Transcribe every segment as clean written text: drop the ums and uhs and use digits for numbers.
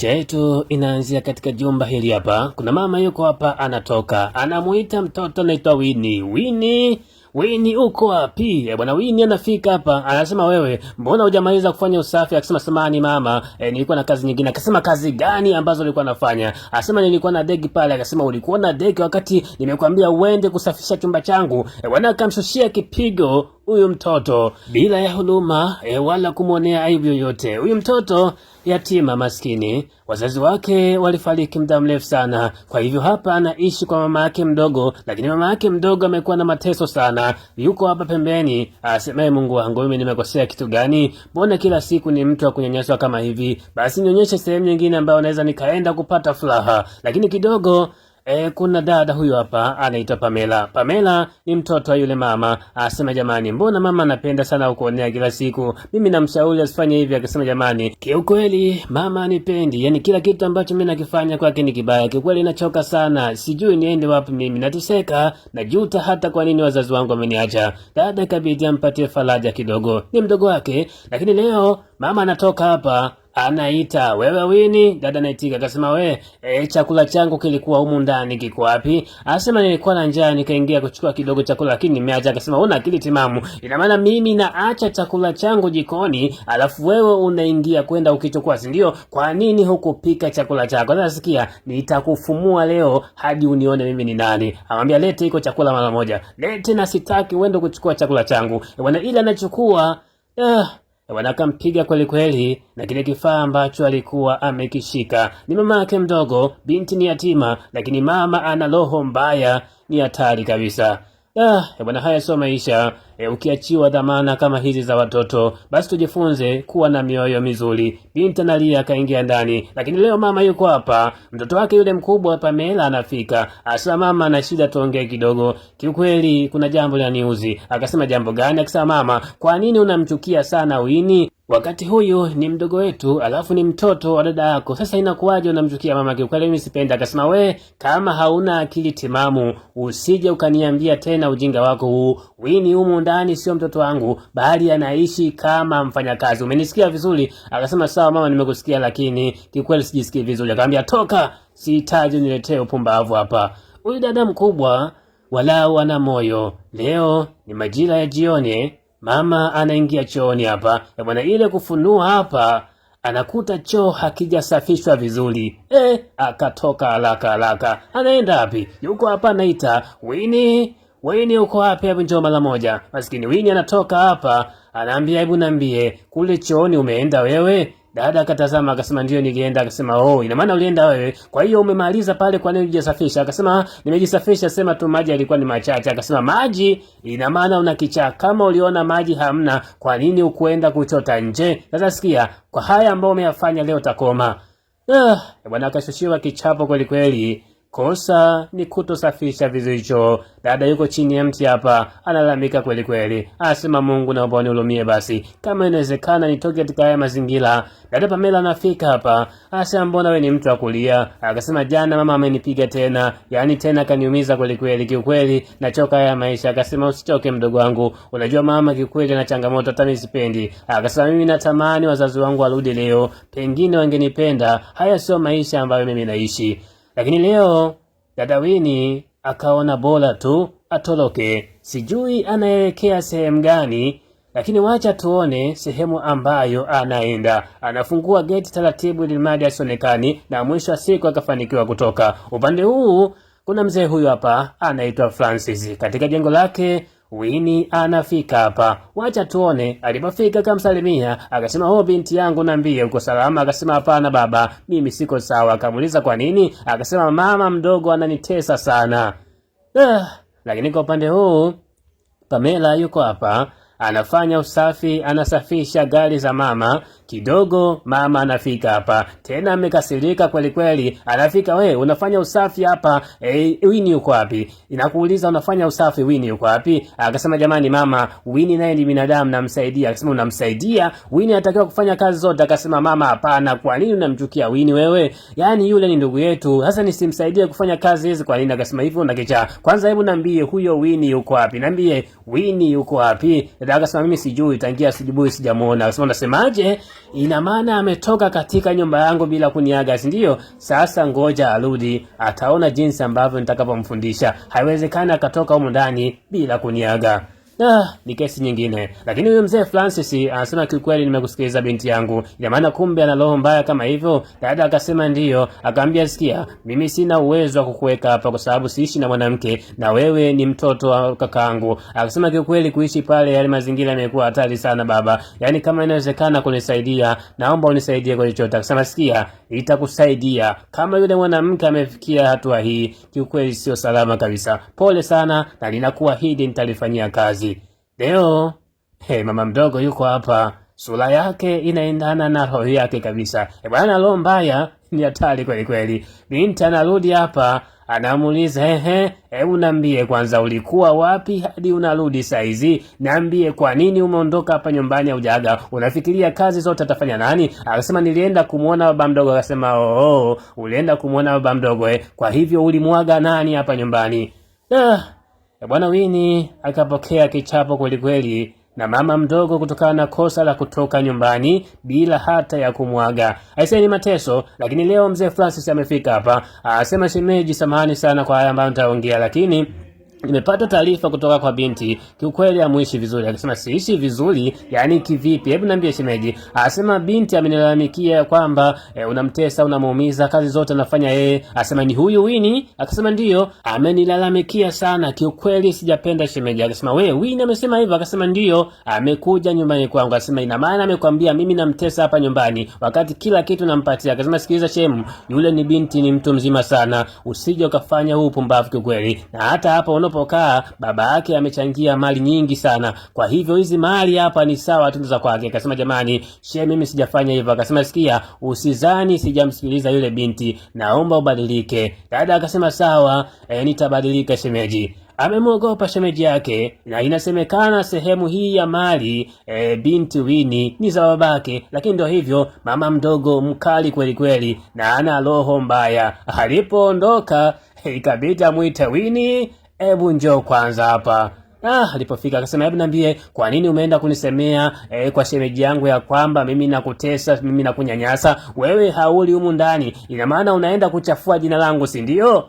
Picha yetu inaanzia katika jumba hili hapa. Kuna mama yuko hapa anatoka. Anamuita mtoto anaitwa Winnie. Winnie uko wapi? Bwana Winnie anafika hapa. Anasema wewe, mbona hujamaliza kufanya usafi? Akisema samani mama, nilikuwa na kazi nyingine. Akasema kazi gani ambazo ulikuwa unafanya? Akasema nilikuwa na deki pale. Akasema ulikuwa na deki wakati nimekuambia uende kusafisha chumba changu. Bwana akamshushia kipigo huyu mtoto bila ya huruma wala kumuonea aibu yoyote. Huyu mtoto yatima maskini, wazazi wake walifariki muda mrefu sana. Kwa hivyo hapa anaishi kwa mama yake mdogo, lakini mama yake mdogo amekuwa na mateso sana. Yuko hapa pembeni, asemaye Mungu wangu, mimi nimekosea kitu gani? Mbona kila siku ni mtu wa kunyanyaswa kama hivi? Basi nionyeshe sehemu nyingine ambayo naweza nikaenda kupata furaha. Lakini kidogo kuna dada huyu hapa anaitwa Pamela. Pamela ni mtoto wa yule mama. Asema jamani, mbona mama anapenda sana kuonea kila siku? Mimi namshauri asifanye hivi. Akasema jamani, kiukweli mama anipendi. Yaani kila kitu ambacho mimi nakifanya kwake ni kibaya. Kiukweli nachoka sana. Sijui niende wapi mimi. Nateseka, najuta hata kwa nini wazazi wangu wameniacha. Dada kabidi ampatie faraja kidogo. Ni mdogo wake, lakini leo mama anatoka hapa. Anaita, wewe Winnie? Dada anaitika. Akasema chakula changu kilikuwa humu ndani, kiko wapi? Asema nilikuwa na njaa nikaingia kuchukua kidogo chakula lakini nimeacha. Akasema una akili timamu? Ina maana mimi naacha chakula changu jikoni alafu wewe unaingia kwenda ukichukua, si ndio? Kwa nini hukupika chakula chako? Sasa sikia, nitakufumua leo hadi unione mimi ni nani. Amwambia lete iko chakula mara moja. Lete na sitaki uende kuchukua chakula changu. Bwana ile anachukua wanakampiga kweli kweli na kile kifaa ambacho alikuwa amekishika. Ni mama yake mdogo, binti ni yatima, lakini mama ana roho mbaya, ni hatari kabisa. Bwana haya sio maisha. Ukiachiwa dhamana kama hizi za watoto, basi tujifunze kuwa na mioyo mizuri. Binti analia akaingia ndani, lakini leo mama yuko hapa. Mtoto wake yule mkubwa Pamela anafika. Asa mama ana shida, tuongee kidogo. Kiukweli kuna jambo linaniuzi. Akasema jambo gani? Akasema mama, kwa nini unamchukia sana Winnie? Wakati huyu ni mdogo wetu, alafu ni mtoto wa dada yako. Sasa inakuwaje unamchukia mama? Kiukweli mimi sipendi. Akasema kama hauna akili timamu, usije ukaniambia tena ujinga wako huu. Winnie humu ndani sio mtoto wangu, bali anaishi kama mfanyakazi. Umenisikia vizuri? Akasema sawa mama, nimekusikia, lakini kiukweli sijisikii vizuri. Akamwambia toka, sihitaji uniletee upumbavu hapa. Huyu dada mkubwa walau ana moyo. Leo ni majira ya jioni. Mama anaingia chooni hapa. Bwana ile kufunua hapa, anakuta choo hakijasafishwa vizuri. Akatoka haraka. Anaenda wapi? Yuko hapa anaita, Winnie uko wapi? Hebu njoo mara moja. Maskini Winnie anatoka hapa, anaambia hebu niambie, kule chooni umeenda wewe? Dada akatazama akasema ndio nilienda. Akasema ina maana ulienda wewe, kwa hiyo umemaliza pale, kwa nini hujasafisha? Akasema nimejisafisha, sema tu maji yalikuwa ni machache. Akasema maji? Ina maana una kichaa. Kama uliona maji hamna, kwa nini ukuenda kuchota nje? Sasa sikia, kwa haya ambao umeyafanya leo takoma. Bwana akashushiwa kichapo kweli kweli. Kosa ni kutosafisha vizuri choo. Dada yuko chini ya mti hapa, analalamika kweli kweli. Asema Mungu naomba unihurumie basi. Kama inawezekana nitoke katika haya mazingira. Dada Pamela anafika hapa. Asema mbona wewe ni mtu wa kulia? Akasema jana mama amenipiga tena. Yaani tena kaniumiza kweli kweli. Kiukweli nachoka haya maisha. Akasema usichoke mdogo wangu. Unajua mama kiukweli na changamoto hata mimi sipendi. Akasema mimi natamani wazazi wangu warudi leo. Pengine wangenipenda. Haya sio maisha ambayo mimi naishi. Lakini leo dada Winnie akaona bora tu atoroke. Sijui anaelekea sehemu gani, lakini wacha tuone sehemu ambayo anaenda. Anafungua geti taratibu ili mradi asionekani, na mwisho wa siku akafanikiwa kutoka. Upande huu kuna mzee huyu hapa anaitwa Francis. Katika jengo lake Winnie anafika hapa. Wacha tuone. Alipofika kamsalimia, akasema binti yangu niambie uko salama? Akasema hapana baba, mimi siko sawa. Akamuuliza kwa nini? Akasema mama mdogo ananitesa sana. Lakini kwa upande huu Pamela yuko hapa, anafanya usafi, anasafisha gari za mama. Kidogo mama anafika hapa, tena amekasirika kweli kweli. Anafika, unafanya usafi hapa, Winnie yuko wapi? Inakuuliza unafanya usafi, Winnie yuko wapi? Akasema jamani mama, Winnie naye ni binadamu, namsaidia. Akasema unamsaidia? Winnie anatakiwa kufanya kazi zote. Akasema mama hapana, kwa nini unamchukia Winnie wewe? Yaani yule ni ndugu yetu, sasa nisimsaidie kufanya kazi hizi kwa nini? Akasema hivyo unakichaa. Kwanza hebu niambie huyo Winnie yuko wapi? Niambie Winnie yuko wapi? Akasema mimi sijui, tangia asubuhi sijamuona. Akasema unasemaje? ina maana ametoka katika nyumba yangu bila kuniaga, si ndio? Sasa ngoja arudi, ataona jinsi ambavyo nitakapomfundisha. Haiwezekani akatoka humu ndani bila kuniaga. Ni kesi nyingine. Lakini huyo mzee Francis anasema kiukweli, nimekusikiliza binti yangu. Ina maana kumbe ana roho mbaya kama hivyo? Dada akasema ndiyo. Akaambia sikia, mimi sina uwezo wa kukuweka hapa kwa sababu siishi na mwanamke na wewe ni mtoto wa kakaangu. Akasema kiukweli, kuishi pale yale mazingira yamekuwa hatari sana baba. Yaani kama inawezekana kunisaidia, naomba unisaidie kwa chochote. Akasema sikia, itakusaidia. Kama yule mwanamke amefikia hatua hii, kiukweli sio salama kabisa. Pole sana na ninakuahidi nitalifanyia kazi. Leo mama mdogo yuko hapa, sura yake inaendana na roho yake kabisa. Bwana, roho mbaya ni hatari kweli kweli. Binti anarudi hapa, anamuuliza hebu niambie kwanza, ulikuwa wapi hadi unarudi saizi? Niambie kwa nini umeondoka hapa nyumbani haujaga? Unafikiria kazi zote atafanya nani? Akasema nilienda kumuona baba mdogo. Akasema ulienda kumuona baba mdogo kwa hivyo ulimwaga nani hapa nyumbani? Bwana Winnie akapokea kichapo kweli kweli na mama mdogo kutokana na kosa la kutoka nyumbani bila hata ya kumwaga. Aisee, ni mateso. Lakini leo mzee Francis amefika hapa, asema shemeji, samahani sana kwa haya ambayo nitaongea, lakini nimepata taarifa kutoka kwa binti, kiukweli amuishi vizuri. Akasema siishi vizuri? Yani kivipi? Hebu niambie shemeji. Asema binti amenilalamikia kwamba unamtesa, unamuumiza, kazi zote anafanya yeye. Asema ni huyu Winnie? Akasema ndiyo, amenilalamikia sana, kiukweli sijapenda shemeji. Akasema we, Winnie amesema hivyo? Akasema ndiyo, amekuja nyumbani kwangu. Asema ina maana amekwambia mimi namtesa hapa nyumbani wakati kila kitu nampatia? Akasema sikiliza shemu, yule ni binti, ni mtu mzima sana, usije ukafanya huu pumbavu kiukweli. Na hata hapa unapokaa baba yake amechangia mali nyingi sana, kwa hivyo hizi mali hapa ni sawa tu za kwake. Akasema jamani, mimi sijafanya hivyo. Akasema sikia, usizani sijamsikiliza yule binti, naomba ubadilike. Dada akasema sawa, nitabadilika shemeji. Amemwogopa shemeji yake, na inasemekana sehemu hii ya mali binti Winnie ni za babake. Lakini ndio hivyo, mama mdogo mkali kweli kweli na ana roho mbaya. Alipoondoka ikabidi amuite Winnie, hebu njoo kwanza hapa. Alipofika akasema hebu niambie, kwa nini umeenda kunisemea kwa shemeji yangu ya kwamba mimi nakutesa, mimi nakunyanyasa? Wewe hauli humu ndani, ina maana unaenda kuchafua jina langu, si ndio?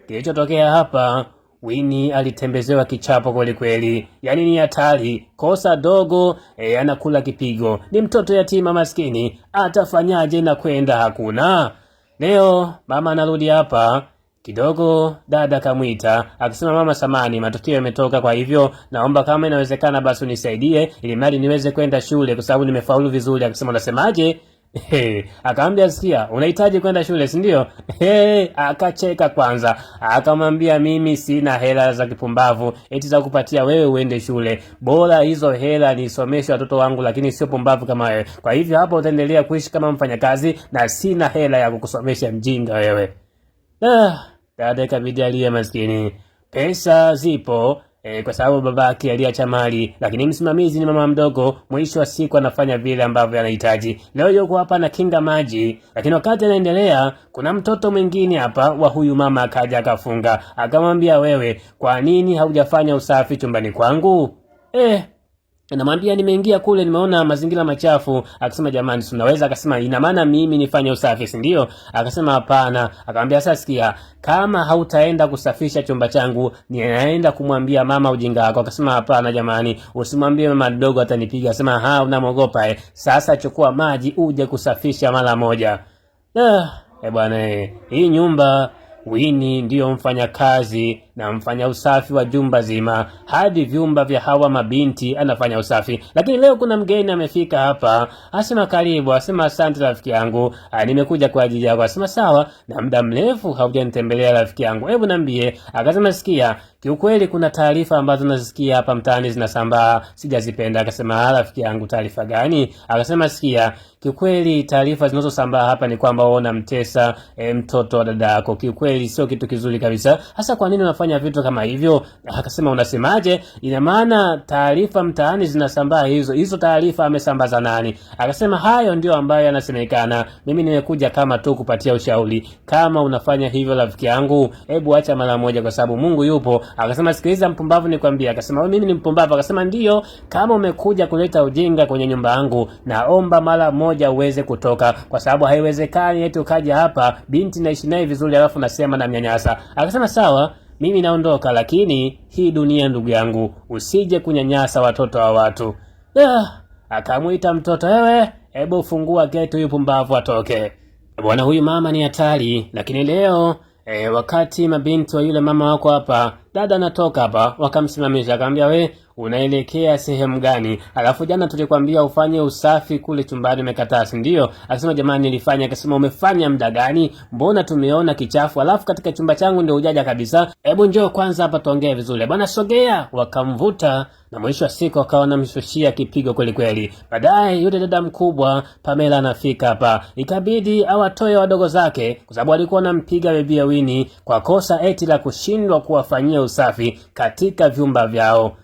Kilichotokea hapa, Winnie alitembezewa kichapo kweli kweli. Yaani ni hatari, kosa dogo anakula kipigo. Ni mtoto yatima maskini, atafanyaje na kwenda hakuna. Leo mama anarudi hapa kidogo, dada kamwita akisema mama samani, matokeo yametoka, kwa hivyo naomba kama inawezekana basi unisaidie ili mali niweze kwenda shule kwa sababu nimefaulu vizuri. Akisema unasemaje? Akaambia sikia, unahitaji kwenda shule si ndio? Akacheka kwanza, akamwambia mimi sina hela za kipumbavu eti za kupatia wewe uende shule. Bora hizo hela nisomeshe watoto wangu, lakini sio pumbavu kama wewe. Kwa hivyo hapo utaendelea kuishi kama mfanyakazi na sina hela ya kukusomesha, mjinga wewe. Dada ikabidi alie maskini. Pesa zipo kwa sababu babake aliacha mali, lakini msimamizi ni mama mdogo. Mwisho wa siku anafanya vile ambavyo anahitaji. Leo yuko hapa na kinga maji, lakini wakati anaendelea kuna mtoto mwingine hapa wa huyu mama akaja akafunga. Akamwambia wewe, kwa nini haujafanya usafi chumbani kwangu? Anamwambia nimeingia kule nimeona mazingira machafu. Akasema jamani, tunaweza? Akasema ina maana mimi nifanye usafi si ndio? Akasema hapana. Akamwambia sasa sikia, kama hautaenda kusafisha chumba changu ninaenda kumwambia mama ujinga wako. Akasema hapana jamani, usimwambie mama mdogo atanipiga. Akasema unamwogopa sasa chukua maji uje kusafisha mara moja. Bwana hii nyumba Winnie ndiyo mfanya kazi na mfanya usafi wa jumba zima, hadi vyumba vya hawa mabinti anafanya usafi. Lakini leo kuna mgeni amefika hapa, asema karibu, asema asante rafiki yangu, nimekuja kwa ajili yako. Asema sawa, na muda mrefu haujanitembelea rafiki yangu, hebu niambie. Akasema sikia, kiukweli kuna taarifa ambazo nazisikia hapa mtaani zinasambaa, sijazipenda. Akasema rafiki yangu, taarifa gani? Akasema sikia, kiukweli taarifa zinazosambaa hapa ni kwamba wewe unamtesa mtoto wa dada yako. Kiukweli sio kitu kizuri kabisa. Hasa kwa nini unafanya unafanya vitu kama hivyo. Akasema unasemaje? Ina maana taarifa mtaani zinasambaa hizo taarifa amesambaza nani? Akasema hayo ndio ambayo yanasemekana. Mimi nimekuja kama tu kupatia ushauri. Kama unafanya hivyo rafiki yangu, hebu acha mara moja kwa sababu Mungu yupo. Akasema sikiliza mpumbavu nikwambia. Akasema mimi ni mpumbavu? Akasema ndio, kama umekuja kuleta ujinga kwenye nyumba yangu, naomba mara moja uweze kutoka, kwa sababu haiwezekani eti ukaja hapa binti naishi naye vizuri alafu nasema na mnyanyasa. Akasema sawa, mimi naondoka, lakini hii dunia ndugu yangu, usije kunyanyasa watoto wa watu. Akamuita mtoto, wewe hebu fungua geti, huyu pumbavu atoke. Bwana huyu mama ni hatari. Lakini leo wakati mabinti wa yule mama wako hapa, dada anatoka hapa, wakamsimamisha akamwambia, we unaelekea sehemu gani? Alafu jana tulikwambia ufanye usafi kule chumbani, umekataa si ndio? Akasema jamani nilifanya. Akasema umefanya muda gani? Mbona tumeona kichafu, alafu katika chumba changu ndio ujaja kabisa. Hebu njoo kwanza hapa tuongee vizuri. Bwana sogea. Wakamvuta na mwisho wa siku akawa namshushia kipigo kweli kweli. Baadaye yule dada mkubwa Pamela anafika hapa, ikabidi awatoe wadogo zake kwa sababu alikuwa anampiga Bibi Winnie kwa kosa eti la kushindwa kuwafanyia usafi katika vyumba vyao.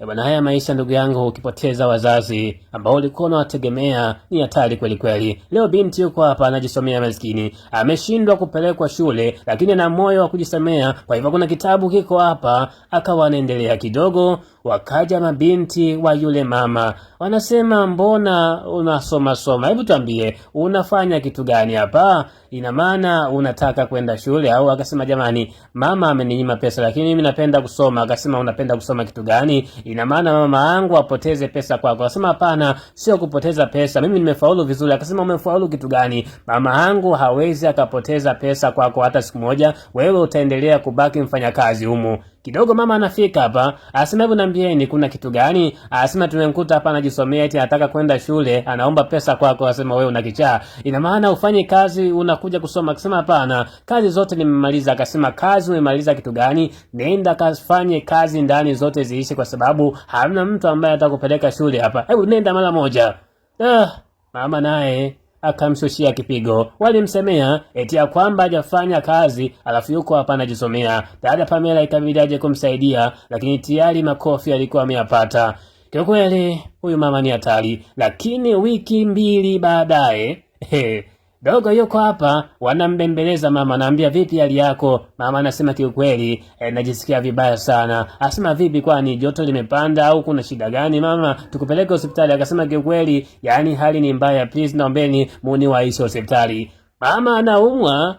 Bwana, haya maisha ndugu yangu, ukipoteza wazazi ambao ulikuwa unawategemea ni hatari kweli kweli. Leo binti yuko hapa anajisomea, maskini ameshindwa kupelekwa shule, lakini ana moyo wa kujisomea. Kwa hivyo kuna kitabu kiko hapa, akawa anaendelea kidogo. Wakaja mabinti wa yule mama, wanasema mbona unasoma? Hebu tuambie unafanya kitu gani hapa? Ina maana unataka kwenda shule au? Akasema jamani, mama ameninyima pesa lakini mimi napenda kusoma. Akasema unapenda kusoma kitu gani? Ina maana mama yangu apoteze pesa kwako? Akasema hapana, sio kupoteza pesa, mimi nimefaulu vizuri. Akasema umefaulu kitu gani? Mama yangu hawezi akapoteza pesa kwako hata siku moja, wewe utaendelea kubaki mfanyakazi humu. Kidogo mama anafika hapa, asema hebu niambieni kuna kitu gani? Asema tumemkuta hapa anajisomea eti anataka kwenda shule, anaomba pesa kwako. Asema wewe unakichaa, ina maana ufanye kazi unakuja kusoma? Akasema hapana, kazi zote nimemaliza. Akasema kazi umemaliza kitu gani? Nenda kafanye kazi ndani zote ziishi, kwa sababu hamna mtu ambaye atakupeleka shule hapa, hebu nenda mara moja. Mama naye akamshushia kipigo. Walimsemea eti ya kwamba hajafanya kazi alafu yuko hapa anajisomea. Dada Pamela ikabidi aje kumsaidia, lakini tayari makofi alikuwa ameyapata. Kwa kweli huyu mama ni hatari. Lakini wiki 2 baadaye dogo yuko hapa, wanambembeleza mama, anaambia vipi hali yako? Mama anasema kiukweli najisikia vibaya sana. Asema vipi, kwani joto limepanda au kuna shida gani mama, tukupeleke hospitali? Akasema kiukweli yani hali ni mbaya, please naombeni muniwaishe hospitali. Mama anaumwa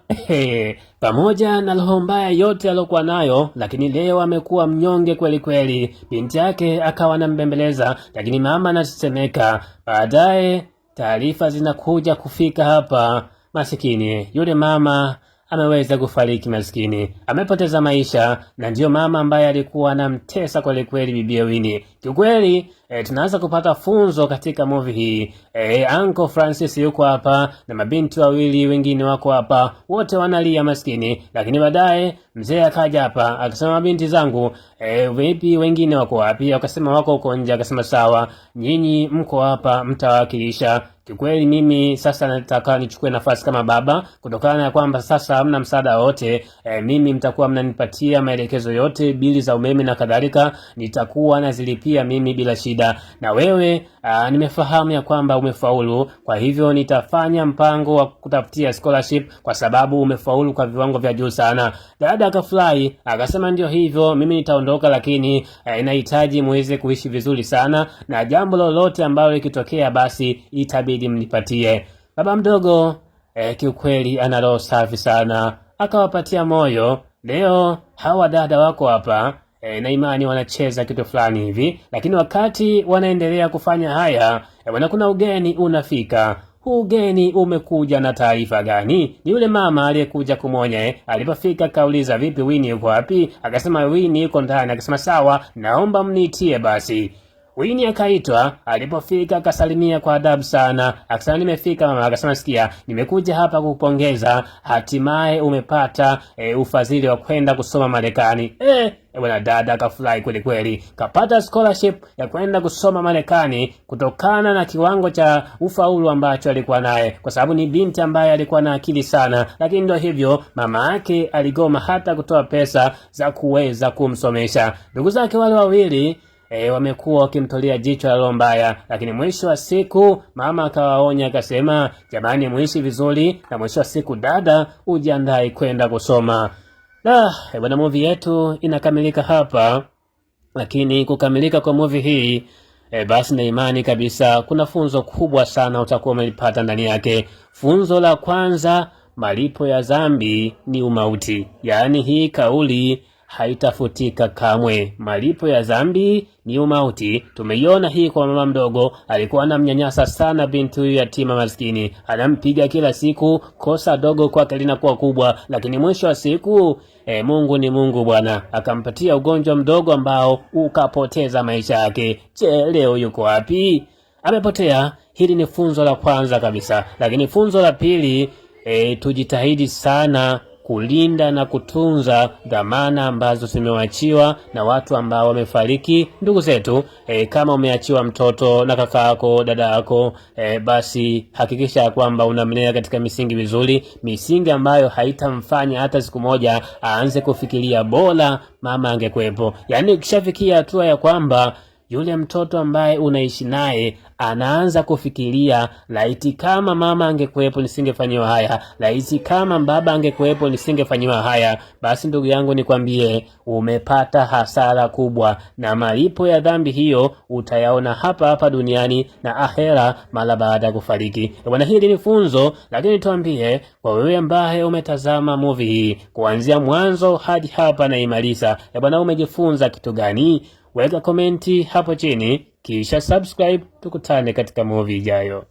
pamoja na roho mbaya yote aliyokuwa nayo, lakini leo amekuwa mnyonge kweli kweli. Binti yake akawa anambembeleza, lakini mama anasemeka. Baadaye taarifa zinakuja kufika hapa, masikini yule mama ameweza kufariki, maskini amepoteza maisha. Na ndio mama ambaye alikuwa anamtesa kweli kweli Bibi Winnie. Kiukweli tunaanza kupata funzo katika movie hii. Uncle Francis yuko hapa na mabinti wawili wengine wako hapa, wote wanalia maskini. Lakini baadaye mzee akaja hapa akasema, mabinti zangu vipi, wengine wako wapi? Akasema wako huko nje. Akasema sawa, nyinyi mko hapa mtawakilisha. Kikweli mimi sasa nataka nichukue nafasi kama baba, kutokana na kwamba sasa hamna msaada wote. Mimi mtakuwa mnanipatia maelekezo yote, bili za umeme na kadhalika nitakuwa nazilipia mimi bila shida. Na wewe nimefahamu ya kwamba umefaulu, kwa hivyo nitafanya mpango wa kutafutia scholarship kwa sababu umefaulu kwa viwango vya juu sana. Dada akafurahi akasema ndio hivyo, mimi nitaondoka, lakini inahitaji muweze kuishi vizuri sana, na jambo lolote ambalo likitokea basi itabidi mnipatie. Baba mdogo kiukweli ana roho safi sana, akawapatia moyo. Leo hawa dada wako hapa na imani wanacheza kitu fulani hivi, lakini wakati wanaendelea kufanya haya bwana, kuna ugeni unafika. Huu ugeni umekuja na taarifa gani? Ni yule mama aliyekuja kumwonya. Alipofika kauliza vipi, Winnie yuko wapi? Akasema Winnie yuko ndani. Akasema sawa, naomba mniitie basi. Winnie akaitwa. Alipofika akasalimia kwa adabu sana, akasema nimefika mama. Akasema sikia, nimekuja hapa kukupongeza, hatimaye umepata ufadhili wa kwenda kusoma Marekani. Bwana dada akafurahi kweli kweli, kapata scholarship ya kwenda kusoma Marekani kutokana na kiwango cha ufaulu ambacho alikuwa naye, kwa sababu ni binti ambaye alikuwa na akili sana. Lakini ndio hivyo, mama yake aligoma hata kutoa pesa za kuweza kumsomesha. Ndugu zake wale wawili wamekuwa wakimtolea jicho la roho mbaya, lakini mwisho wa siku mama akawaonya, akasema jamani, muishi vizuri, na mwisho wa siku dada ujiandae kwenda kusoma. Bwana, movie yetu inakamilika hapa, lakini kukamilika kwa movie hii basi na imani kabisa kuna funzo kubwa sana utakuwa umelipata ndani yake. Funzo la kwanza, malipo ya dhambi ni umauti. Yaani hii kauli haitafutika kamwe. Malipo ya dhambi ni umauti. Tumeiona hii kwa mama mdogo, alikuwa anamnyanyasa sana binti huyu yatima maskini, anampiga kila siku, kosa dogo kwake linakuwa kubwa, lakini mwisho wa siku Mungu ni Mungu bwana, akampatia ugonjwa mdogo ambao ukapoteza maisha yake. Je, leo yuko wapi? Amepotea. Hili ni funzo la kwanza kabisa. Lakini funzo la pili, tujitahidi sana kulinda na kutunza dhamana ambazo zimewachiwa na watu ambao wamefariki, ndugu zetu. Kama umeachiwa mtoto na kaka yako, dada yako, basi hakikisha kwamba unamlea katika misingi mizuri, misingi ambayo haitamfanya hata siku moja aanze kufikiria bora mama angekuepo. Yaani ukishafikia hatua ya kwamba yule mtoto ambaye unaishi naye anaanza kufikiria, laiti kama mama angekuepo nisingefanywa haya, laiti kama baba angekuepo nisingefanywa haya, basi ndugu yangu nikwambie, umepata hasara kubwa, na malipo ya dhambi hiyo utayaona hapa hapa duniani na ahera mara baada ya kufariki. Bwana, hili ni funzo, lakini tuambie kwa wewe ambaye umetazama movie hii kuanzia mwanzo hadi hapa na imaliza, bwana, umejifunza kitu gani? Weka komenti hapo chini, kisha subscribe. Tukutane katika movie ijayo.